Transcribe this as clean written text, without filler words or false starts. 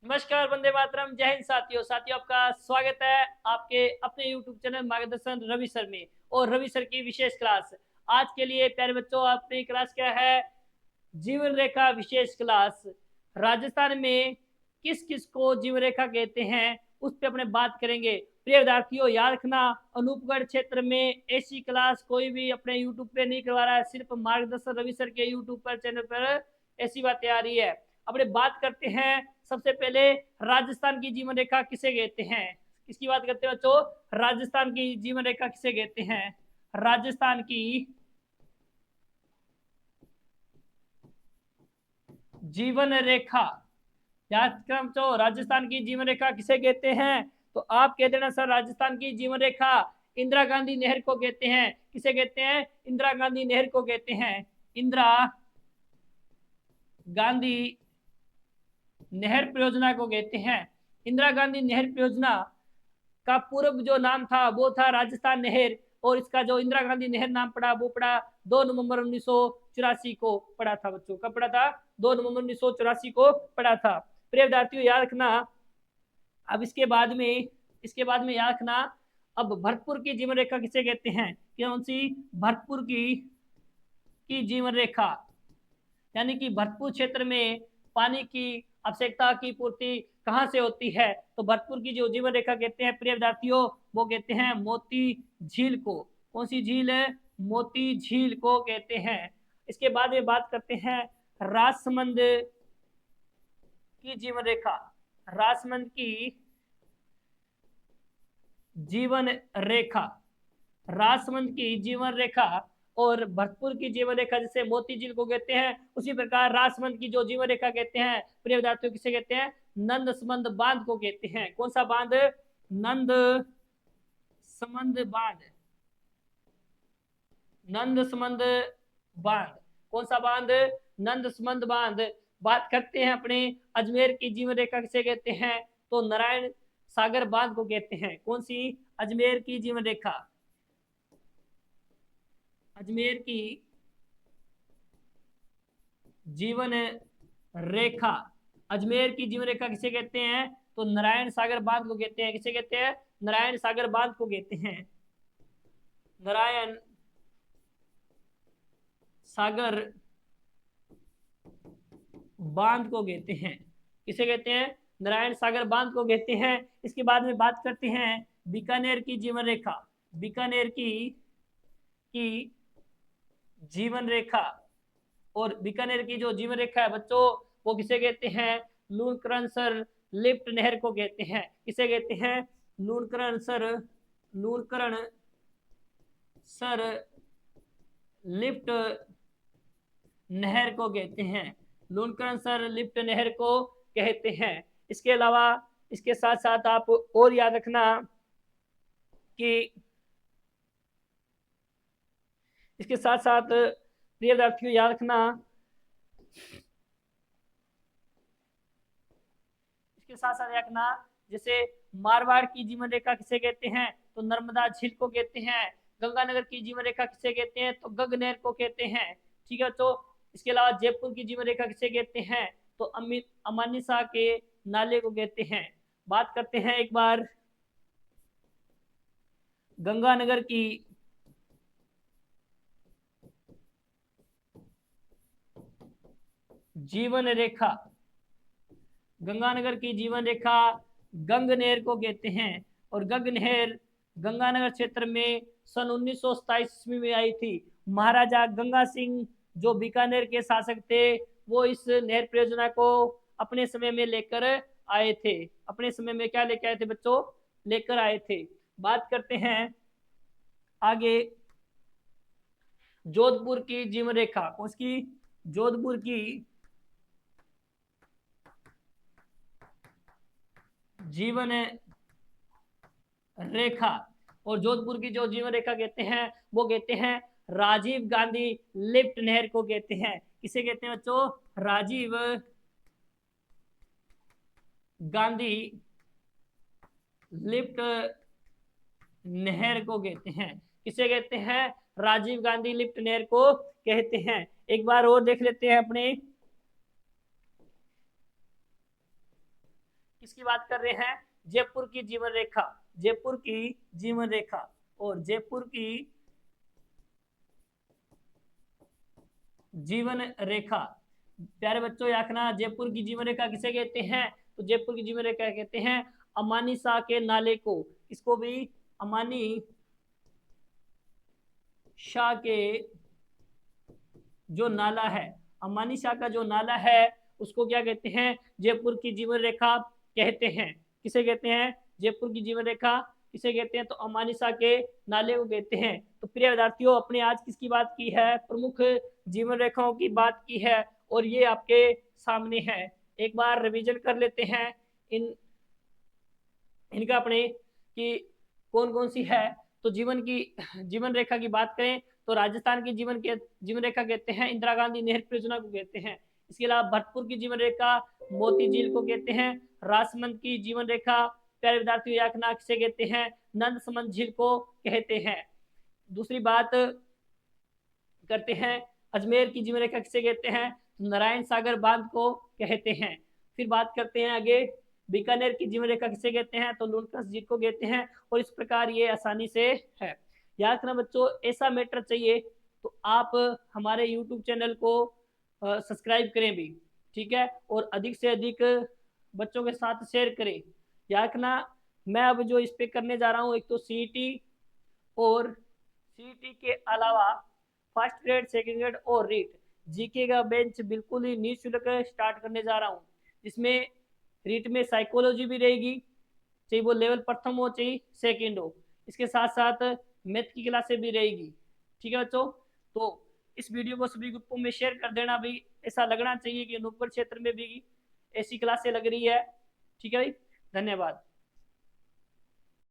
नमस्कार, वंदे मातरम, जय हिंद साथियों। आपका स्वागत है आपके अपने यूट्यूब चैनल मार्गदर्शन रवि सर में और रवि सर की विशेष क्लास। आज के लिए प्यारे बच्चों, अपनी क्लास क्या है? जीवन रेखा विशेष क्लास। राजस्थान में किस किस को जीवन रेखा कहते हैं उस पर अपने बात करेंगे। प्रिय विद्यार्थियों, याद रखना, अनूपगढ़ क्षेत्र में ऐसी क्लास कोई भी अपने यूट्यूब पे नहीं करवा रहा है। सिर्फ मार्गदर्शन रवि सर के यूट्यूब पर चैनल पर ऐसी बातें आ रही है। अपने बात करते हैं सबसे पहले, राजस्थान की जीवन रेखा किसे कहते हैं। किसकी बात करते हैं बच्चों? राजस्थान की जीवन रेखा किसे कहते हैं? राजस्थान की जीवन रेखा। याद क्रम तो राजस्थान की जीवन रेखा किसे कहते हैं? तो आप कह देना सर, राजस्थान की जीवन रेखा इंदिरा गांधी नहर को कहते हैं। किसे कहते हैं? इंदिरा गांधी नहर को कहते हैं। इंदिरा गांधी नहर परियोजना को कहते हैं। इंदिरा गांधी नहर परियोजना का पूर्व जो नाम था वो था राजस्थान नहर, और इसका जो इंदिरा गांधी नहर नाम पड़ा वो पड़ा 2 नवंबर 1984 को पड़ा था। बच्चों कब पड़ा था? 2 नवंबर 1984 को पड़ा था। प्रिय विद्यार्थियों, याद रखना। अब इसके बाद में याद रखना, अब भरतपुर की जीवन रेखा किसे कहते हैं? कौन सी? भरतपुर की जीवन रेखा। यानी कि भरतपुर क्षेत्र में पानी की आवश्यकता की पूर्ति कहाँ से होती है? तो भरतपुर की जो जीवन रेखा कहते हैं प्रिय विद्यार्थियों, वो कहते हैं मोती झील को। कौन सी झील है? मोती झील को कहते हैं। इसके बाद में बात करते हैं राजसमंद की जीवन रेखा। राजसमंद की जीवन रेखा। राजसमंद की जीवन रेखा और भरतपुर की जीवन रेखा जैसे मोती झील को कहते हैं, उसी प्रकार राजसमंद की जो जीवन रेखा कहते हैं प्रिय विद्यार्थियों, किसे कहते हैं? नंद समंद बांध को कहते हैं। कौन सा बांध? नंद समंद बांध। नंद समंद बांध। कौन सा बांध? नंद समंद बांध। बात करते हैं अपने अजमेर की जीवन रेखा किसे कहते हैं? तो नारायण सागर बांध को कहते हैं। कौन सी? अजमेर की जीवन रेखा। अजमेर की जीवन रेखा। अजमेर की जीवन रेखा किसे कहते हैं? तो नारायण सागर बांध को कहते हैं। किसे कहते हैं? नारायण सागर बांध को कहते हैं। नारायण सागर बांध को कहते हैं। किसे कहते हैं? नारायण सागर बांध को कहते हैं। इसके बाद में बात करते हैं बीकानेर की जीवन रेखा। बीकानेर की जीवन रेखा। और बीकानेर की जो जीवन रेखा है बच्चों, वो किसे कहते हैं? लूणकरण सर लिफ्ट नहर को कहते हैं। किसे कहते हैं? लूणकरण सर लिफ्ट नहर को कहते हैं। लूणकरण सर लिफ्ट नहर को कहते हैं। इसके अलावा इसके साथ साथ आप और याद रखना कि इसके साथ साथ प्रिय विद्यार्थियों, याद रखना, इसके साथ साथ रखना, जैसे मारवाड़ की जीवन रेखा किसे कहते हैं? तो नर्मदा झील को कहते हैं। गंगानगर की जीवन रेखा किसे कहते हैं? तो गंग नहर को कहते हैं। ठीक है, तो इसके अलावा जयपुर की जीवन रेखा किसे कहते हैं? तो अमानिसा के नाले को कहते हैं। बात करते हैं एक बार गंगानगर की जीवन रेखा। गंगानगर की जीवन रेखा गंग नहर को कहते हैं। और गंग नहर गंगानगर क्षेत्र में सन 1927 ईस्वी में आई थी। महाराजा गंगा सिंह जो बीकानेर के शासक थे, वो इस नहर परियोजना को अपने समय में लेकर आए थे। अपने समय में क्या लेकर आए थे बच्चों? लेकर आए थे। बात करते हैं आगे जोधपुर की जीवन रेखा। उसकी जोधपुर की जीवन रेखा। और जोधपुर की जो जीवन रेखा कहते हैं वो कहते हैं राजीव गांधी लिफ्ट नहर को कहते हैं। किसे कहते हैं बच्चों? राजीव गांधी लिफ्ट नहर को कहते हैं। किसे कहते हैं? राजीव गांधी लिफ्ट नहर को कहते हैं। एक बार और देख लेते हैं अपने किसकी बात कर रहे हैं? जयपुर की जीवन रेखा, जयपुर की जीवन रेखा। और जयपुर की जीवन रेखा, प्यारे बच्चों याद रखना, जयपुर की जीवन रेखा किसे कहते हैं? तो जयपुर की जीवन रेखा कहते हैं अमानी शाह के नाले को। इसको भी अमानी शाह के जो नाला है, अमानी शाह का जो नाला है उसको क्या कहते हैं? जयपुर की जीवन रेखा कहते हैं। किसे कहते हैं? जयपुर की जीवन रेखा किसे कहते हैं? तो अमानी शाह के नाले को कहते हैं। तो प्रिय विद्यार्थियों, अपने आज किसकी बात की है? प्रमुख जीवन रेखाओं की बात की है और ये आपके सामने है। एक बार रिवीजन कर लेते हैं इनका अपने कि कौन कौन सी है। तो जीवन रेखा की बात करें तो राजस्थान की जीवन रेखा कहते हैं इंदिरा गांधी नहर परियोजना को कहते हैं। इसके अलावा भरतपुर की जीवन रेखा मोती झील को कहते हैं। राजसमंद की जीवन रेखा प्यारे विद्यार्थियों याद रखना किसे कहते हैं? नंदसमंद झील को कहते हैं। दूसरी बात करते हैं अजमेर की जीवन रेखा किसे कहते हैं? नारायण सागर बांध को कहते हैं। फिर बात करते हैं आगे बीकानेर की जीवन रेखा किसे कहते हैं? तो लुनकस झील को कहते हैं। और इस प्रकार ये आसानी से है। याद रखना बच्चों, ऐसा मैटर चाहिए तो आप हमारे YouTube चैनल को सब्सक्राइब करें भी, ठीक है, और अधिक से अधिक बच्चों के साथ शेयर करें। याद रखना, मैं अब जो इस पे करने जा रहा हूँ, एक तो सीईटी और सीईटी के अलावा फर्स्ट ग्रेड, सेकंड ग्रेड और रीट जीके का बेंच बिल्कुल ही निःशुल्क स्टार्ट करने जा रहा हूँ। जिसमें रीट में साइकोलॉजी भी रहेगी, चाहे वो लेवल प्रथम हो चाहे सेकंड हो। इसके साथ साथ मैथ की क्लासें भी रहेगी, ठीक है बच्चों। तो इस वीडियो को सभी ग्रुपों में शेयर कर देना भाई। ऐसा लगना चाहिए कि अनूपगढ़ क्षेत्र में भी ऐसी क्लासें लग रही है, ठीक है भाई। धन्यवाद।